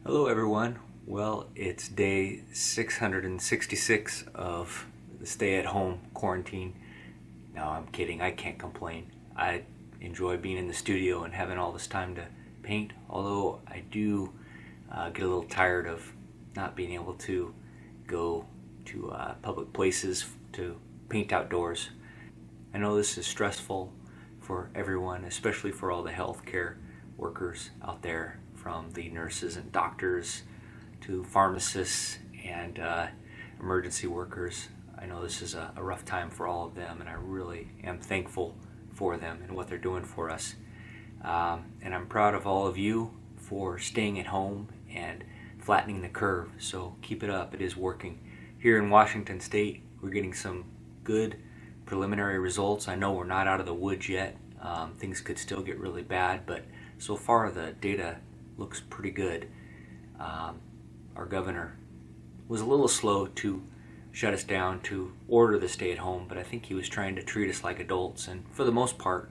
Hello everyone. Well, it's day 666 of the stay-at-home quarantine. No, I'm kidding. I can't complain. I enjoy being in the studio and having all this time to paint, although I do get a little tired of not being able to go to public places to paint outdoors. I know this is stressful for everyone, especially for all the healthcare workers out there, from the nurses and doctors to pharmacists and emergency workers. I know this is a rough time for all of them, and I really am thankful for them and what they're doing for us. And I'm proud of all of you for staying at home and flattening the curve. So keep it up. It is working. Here in Washington State, we're getting some good preliminary results. I know we're not out of the woods yet. Things could still get really bad, but so far the data looks pretty good. Our governor was a little slow to shut us down, to order the stay at home, but I think he was trying to treat us like adults, and for the most part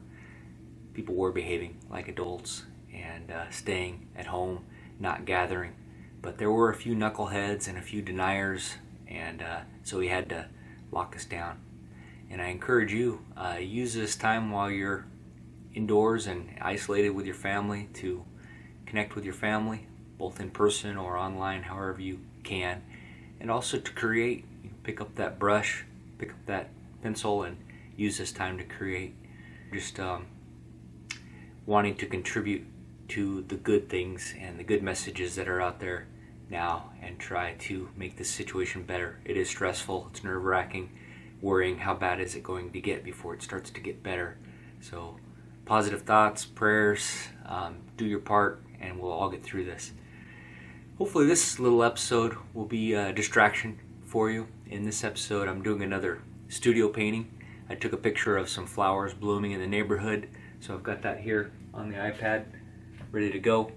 people were behaving like adults and staying at home, not gathering. But there were a few knuckleheads and a few deniers, and so he had to lock us down. And I encourage you, use this time while you're indoors and isolated with your family to connect with your family, both in person or online, however you can, and also to create. Pick up that brush, pick up that pencil, and use this time to create. Just wanting to contribute to the good things and the good messages that are out there now, and try to make this situation better. It is stressful, it's nerve-wracking, worrying how bad is it going to get before it starts to get better. So positive thoughts, prayers, do your part, and we'll all get through this. Hopefully this little episode will be a distraction for you. In this episode, I'm doing another studio painting. I took a picture of some flowers blooming in the neighborhood, so I've got that here on the iPad, ready to go.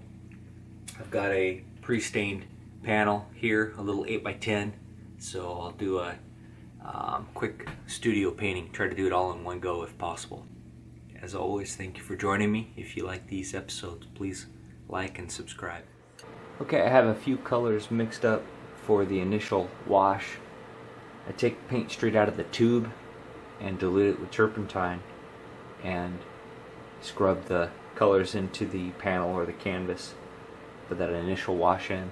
I've got a pre-stained panel here, a little 8x10, so I'll do a quick studio painting, try to do it all in one go if possible. As always, thank you for joining me. If you like these episodes, please like and subscribe. Okay, I have a few colors mixed up for the initial wash. I take paint straight out of the tube and dilute it with turpentine and scrub the colors into the panel or the canvas for that initial wash in.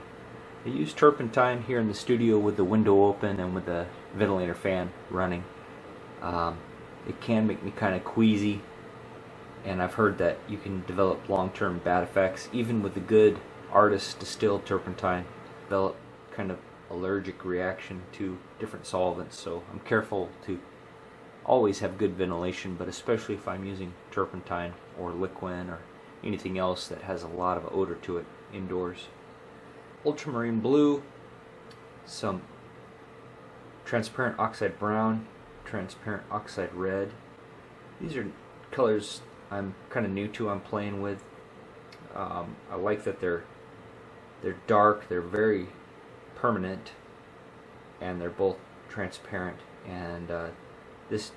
I use turpentine here in the studio with the window open and with the ventilator fan running. It can make me kind of queasy, and I've heard that you can develop long-term bad effects, even with the good artist distilled turpentine, develop kind of allergic reaction to different solvents. So I'm careful to always have good ventilation, but especially if I'm using turpentine or liquid or anything else that has a lot of odor to it indoors. Ultramarine blue, some transparent oxide brown, transparent oxide red. These are colors I'm kind of new to, I'm playing with. I like that they're dark, they're very permanent, and they're both transparent. And this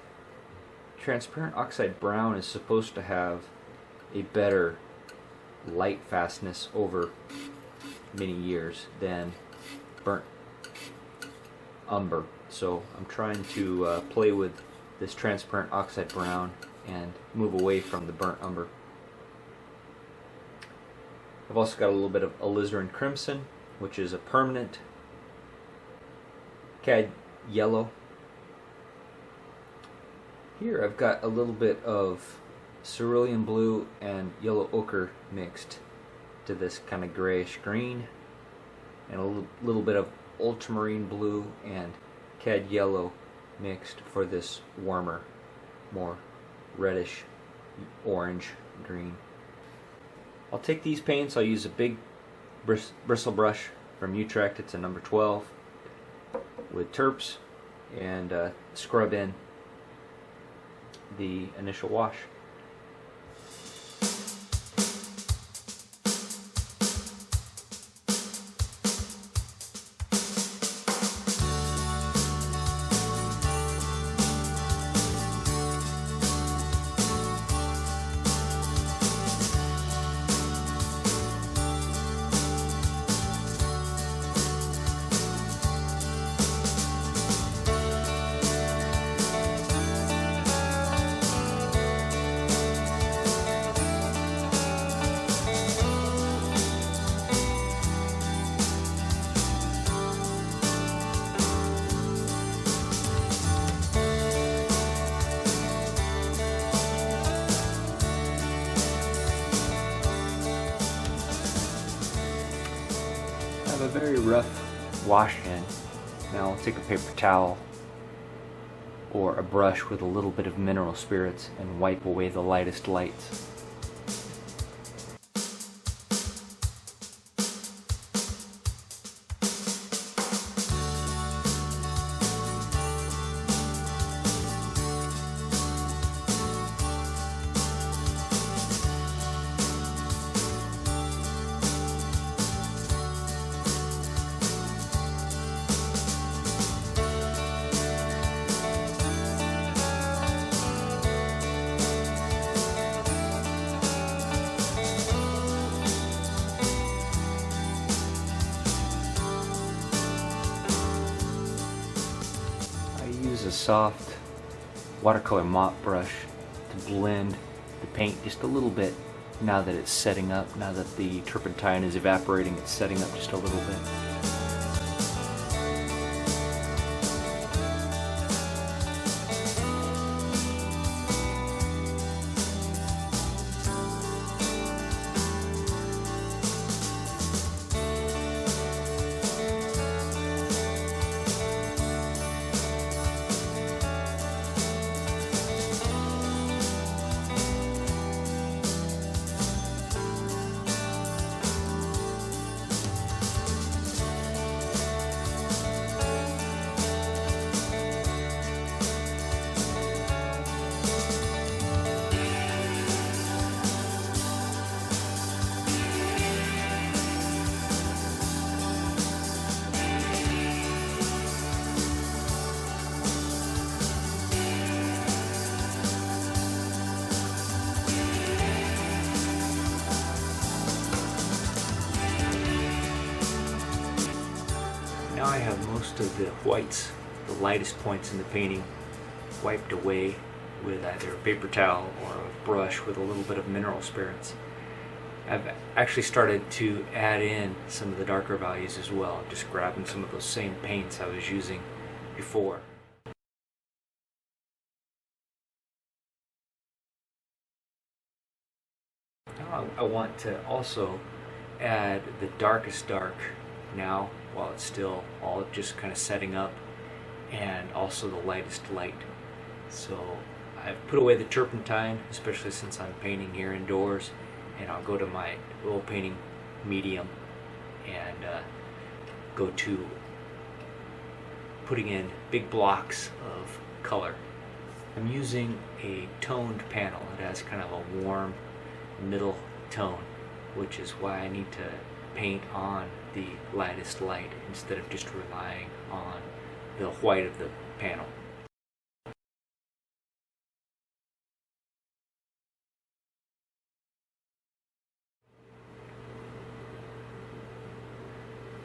transparent oxide brown is supposed to have a better light fastness over many years than burnt umber. So I'm trying to play with this transparent oxide brown and move away from the burnt umber. I've also got a little bit of alizarin crimson, which is a permanent cad yellow. Here I've got a little bit of cerulean blue and yellow ochre mixed to this kind of grayish green, and a little bit of ultramarine blue and cad yellow mixed for this warmer, more reddish orange green. I'll take these paints, I'll use a big bristle brush from Utrecht, it's a number 12, with terps, and scrub in the initial wash. a very rough wash hand. Now I'll take a paper towel or a brush with a little bit of mineral spirits and wipe away the lightest lights. Use a soft watercolor mop brush to blend the paint just a little bit now that it's setting up, now that the turpentine is evaporating, it's setting up just a little bit. Now I have most of the whites, the lightest points in the painting, wiped away with either a paper towel or a brush with a little bit of mineral spirits. I've actually started to add in some of the darker values as well, just grabbing some of those same paints I was using before. Now I want to also add the darkest dark now while it's still all just kind of setting up, and also the lightest light. So I've put away the turpentine, especially since I'm painting here indoors, and I'll go to my oil painting medium and go to putting in big blocks of color. I'm using a toned panel. It has kind of a warm middle tone, which is why I need to paint on the lightest light instead of just relying on the white of the panel.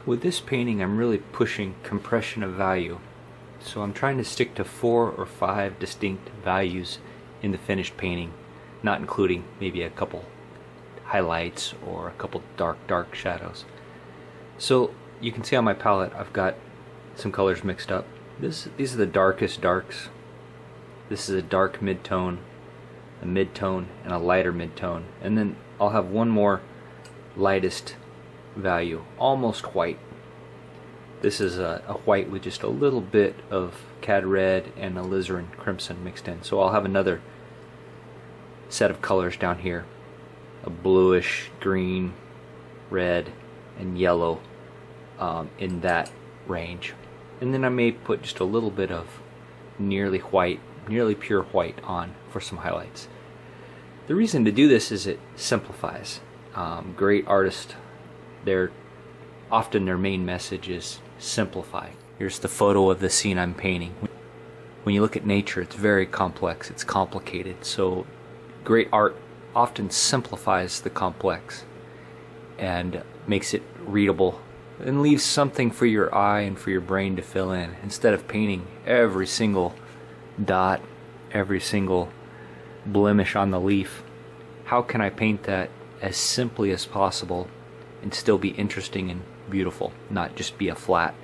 With this painting, I'm really pushing compression of value. So I'm trying to stick to 4 or 5 distinct values in the finished painting, not including maybe a couple highlights or a couple dark shadows. So you can see on my palette I've got some colors mixed up. These are the darkest darks. This is a dark mid-tone, a mid-tone, and a lighter mid-tone. And then I'll have one more lightest value, almost white. This is a white with just a little bit of cad red and alizarin crimson mixed in. So I'll have another set of colors down here, a bluish, green, red, and yellow in that range. And then I may put just a little bit of nearly white, nearly pure white on for some highlights. The reason to do this is it simplifies. Great artists, often their main message is simplify. Here's the photo of the scene I'm painting. When you look at nature, it's very complex, it's complicated. So great art often simplifies the complex and makes it readable and leaves something for your eye and for your brain to fill in, instead of painting every single dot, every single blemish on the leaf. How can I paint that as simply as possible and still be interesting and beautiful, not just be a flat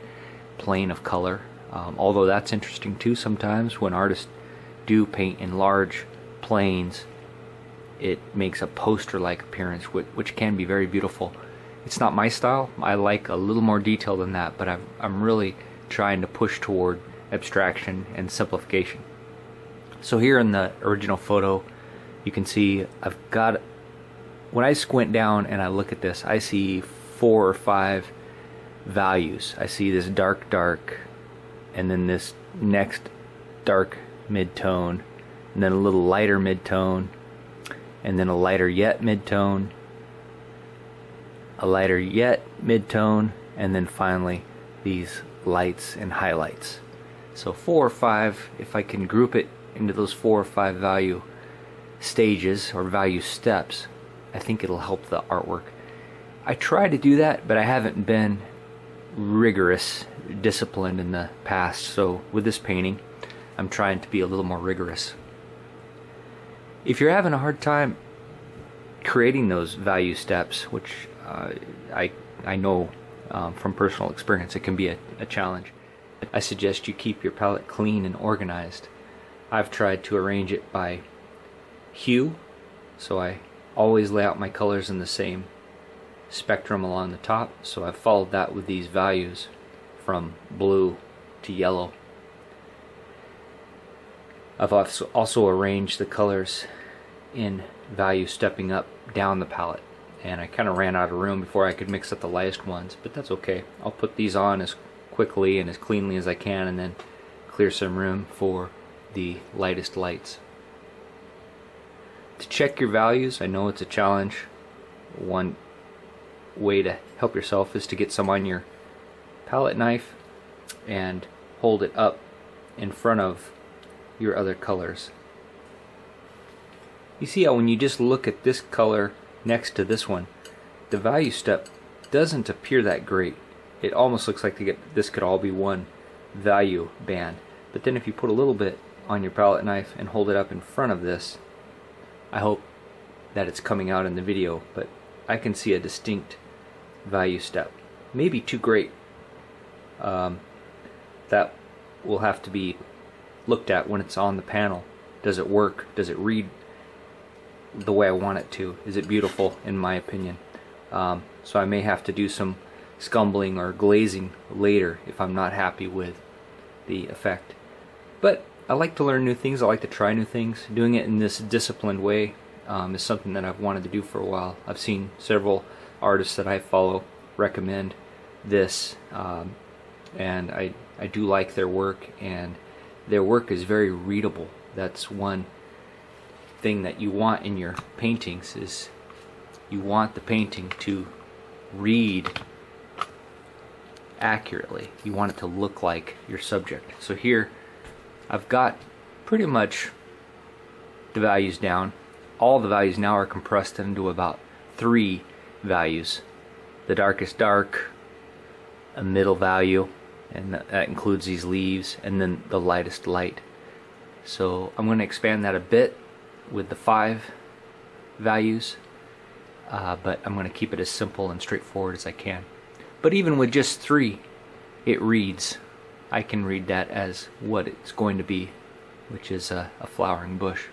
plane of color? Although that's interesting too sometimes. When artists do paint in large planes, it makes a poster-like appearance, which can be very beautiful. It's not my style. I like a little more detail than that, but I'm really trying to push toward abstraction and simplification. So here in the original photo, you can see I've got, when I squint down and I look at this, I see 4 or 5 values. I see this dark, and then this next dark mid-tone, and then a little lighter mid-tone, and then a lighter yet mid-tone, a lighter yet mid-tone, and then finally these lights and highlights. So 4 or 5, if I can group it into those 4 or 5 value stages or value steps, I think it'll help the artwork. I try to do that, but I haven't been rigorous, disciplined in the past. So with this painting, I'm trying to be a little more rigorous. If you're having a hard time creating those value steps, which I know from personal experience it can be a challenge, I suggest you keep your palette clean and organized. I've tried to arrange it by hue, so I always lay out my colors in the same spectrum along the top, so I've followed that with these values from blue to yellow. I've also arranged the colors in value stepping up down the palette, and I kind of ran out of room before I could mix up the lightest ones, but that's okay. I'll put these on as quickly and as cleanly as I can, and then clear some room for the lightest lights. To check your values, I know it's a challenge. One way to help yourself is to get some on your palette knife and hold it up in front of your other colors. You see how when you just look at this color next to this one, the value step doesn't appear that great. It almost looks like this could all be one value band. But then if you put a little bit on your palette knife and hold it up in front of this, I hope that it's coming out in the video, but I can see a distinct value step. Maybe too great. That will have to be looked at when it's on the panel. Does it work? Does it read the way I want it to? Is it beautiful in my opinion? So I may have to do some scumbling or glazing later if I'm not happy with the effect. But I like to learn new things. I like to try new things. Doing it in this disciplined way is something that I've wanted to do for a while. I've seen several artists that I follow recommend this, and I do like their work, and their work is very readable. That's one thing that you want in your paintings, is you want the painting to read accurately. You want it to look like your subject. So here I've got pretty much the values down. All the values now are compressed into about 3 values. The darkest dark, a middle value, and that includes these leaves, and then the lightest light. So I'm going to expand that a bit with the 5 values, but I'm going to keep it as simple and straightforward as I can. But even with just 3, it reads. I can read that as what it's going to be, which is a flowering bush.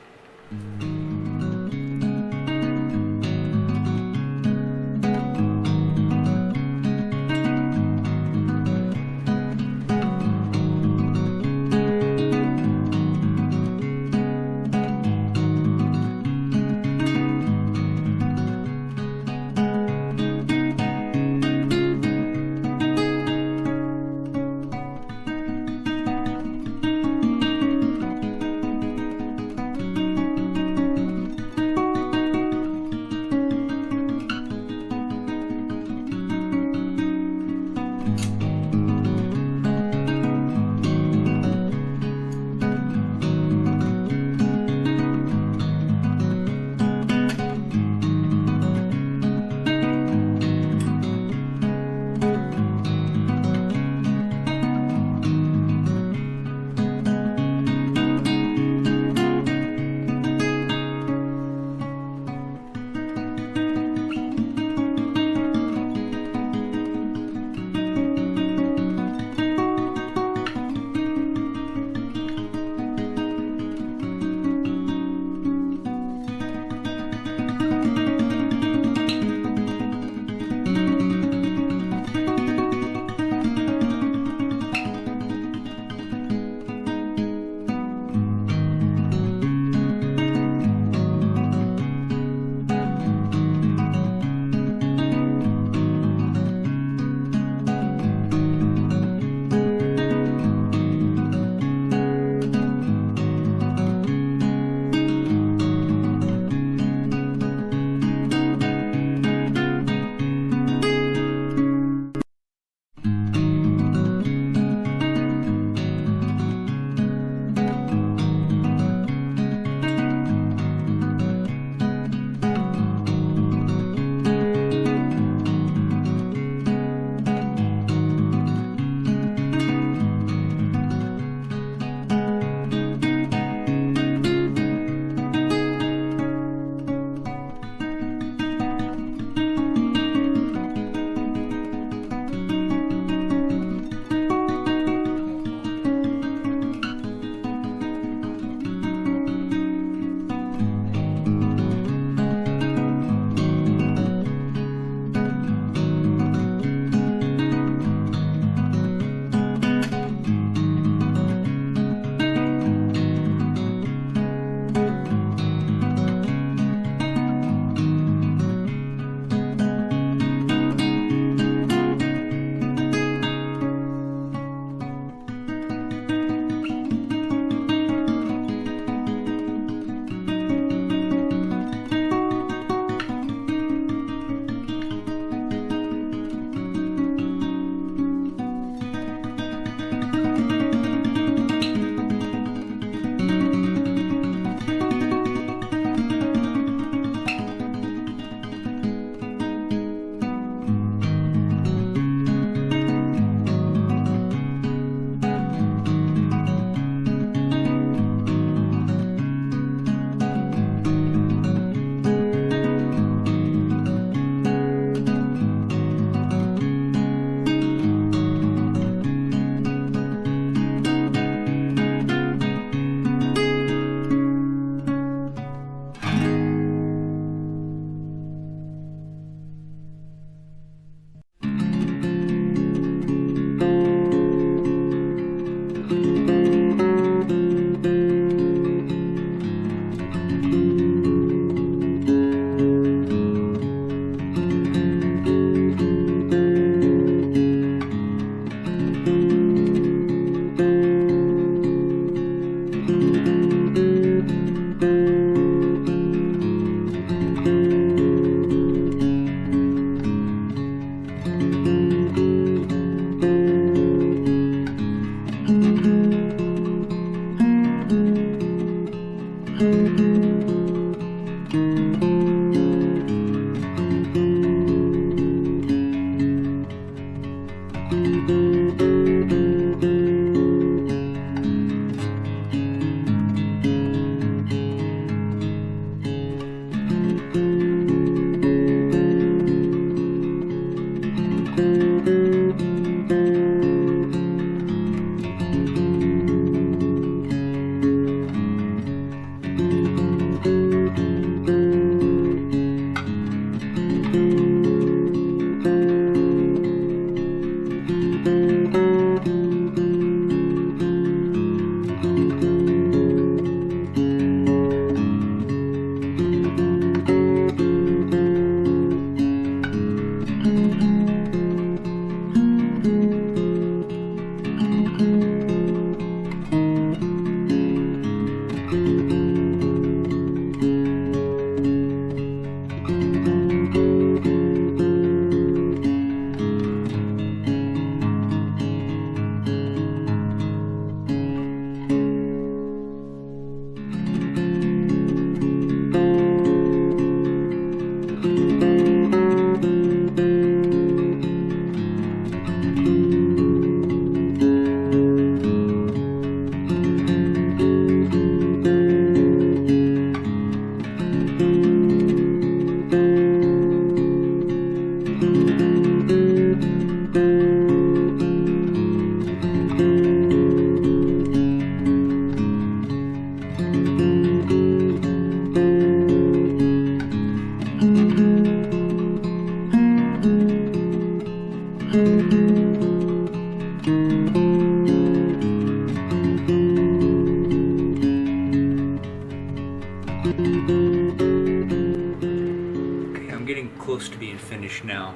I'm getting close to being finished now.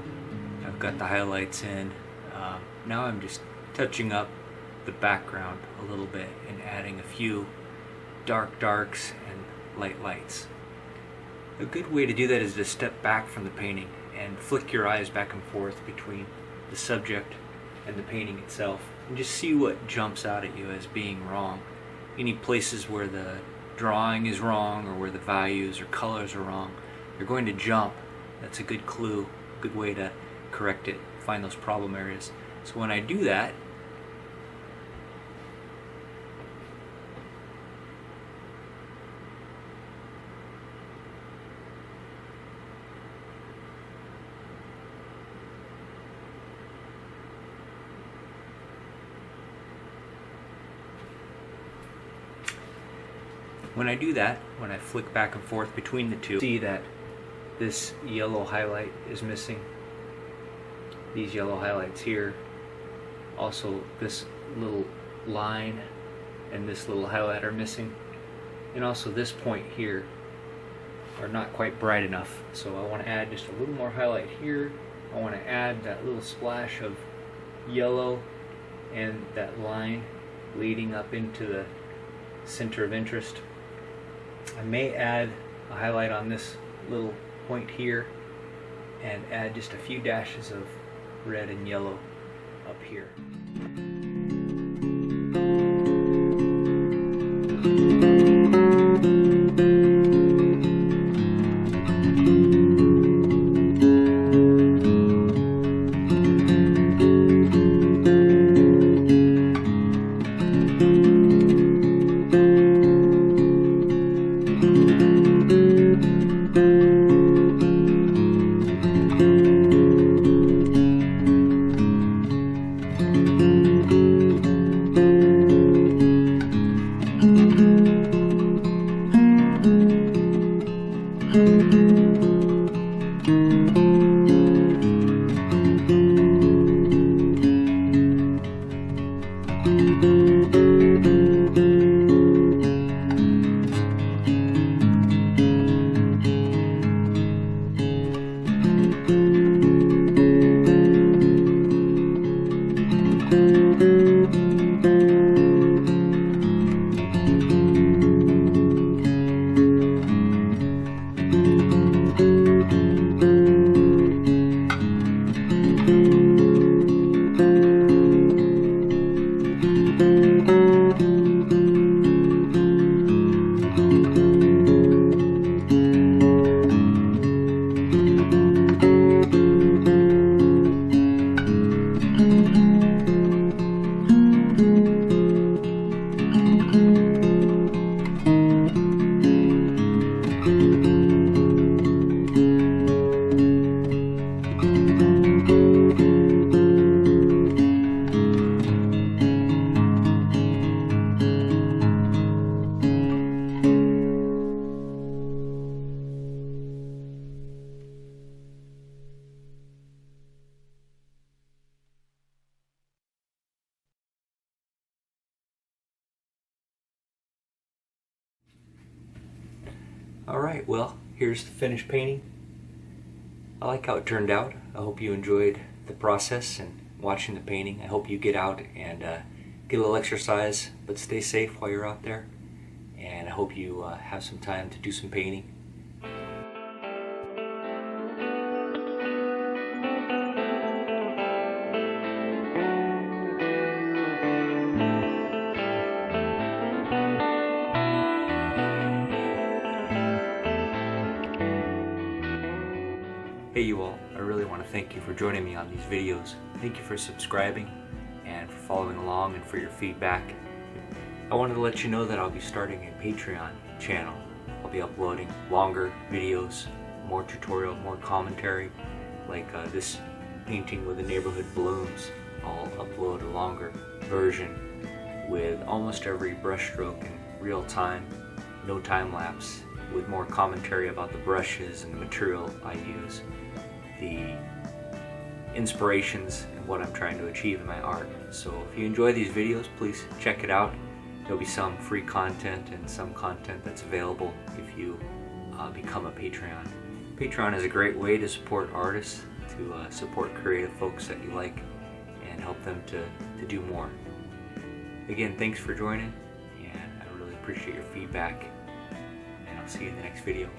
I've got the highlights in. Now I'm just touching up the background a little bit and adding a few darks and lights. A good way to do that is to step back from the painting and flick your eyes back and forth between the subject and the painting itself and just see what jumps out at you as being wrong. Any places where the drawing is wrong or where the values or colors are wrong, you're going to jump. That's a good clue, good way to correct it, find those problem areas. So when I do that, when I flick back and forth between the two, see that this yellow highlight is missing. These yellow highlights here. Also this little line and this little highlight are missing. And also this point here are not quite bright enough. So I want to add just a little more highlight here. I want to add that little splash of yellow and that line leading up into the center of interest. I may add a highlight on this little point here and add just a few dashes of red and yellow up here. Alright, well, here's the finished painting. I like how it turned out. I hope you enjoyed the process and watching the painting. I hope you get out and get a little exercise, but stay safe while you're out there. And I hope you have some time to do some painting. Hey you all, I really want to thank you for joining me on these videos. Thank you for subscribing and for following along and for your feedback. I wanted to let you know that I'll be starting a Patreon channel. I'll be uploading longer videos, more tutorial, more commentary, like this painting with the neighborhood balloons. I'll upload a longer version with almost every brushstroke in real time, no time lapse, with more commentary about the brushes and the material I use, the inspirations, and what I'm trying to achieve in my art. So if you enjoy these videos, please check it out. There'll be some free content and some content that's available if you become a Patreon. Patreon is a great way to support artists, to support creative folks that you like, and help them to do more. Again, thanks for joining, and I really appreciate your feedback, and I'll see you in the next video.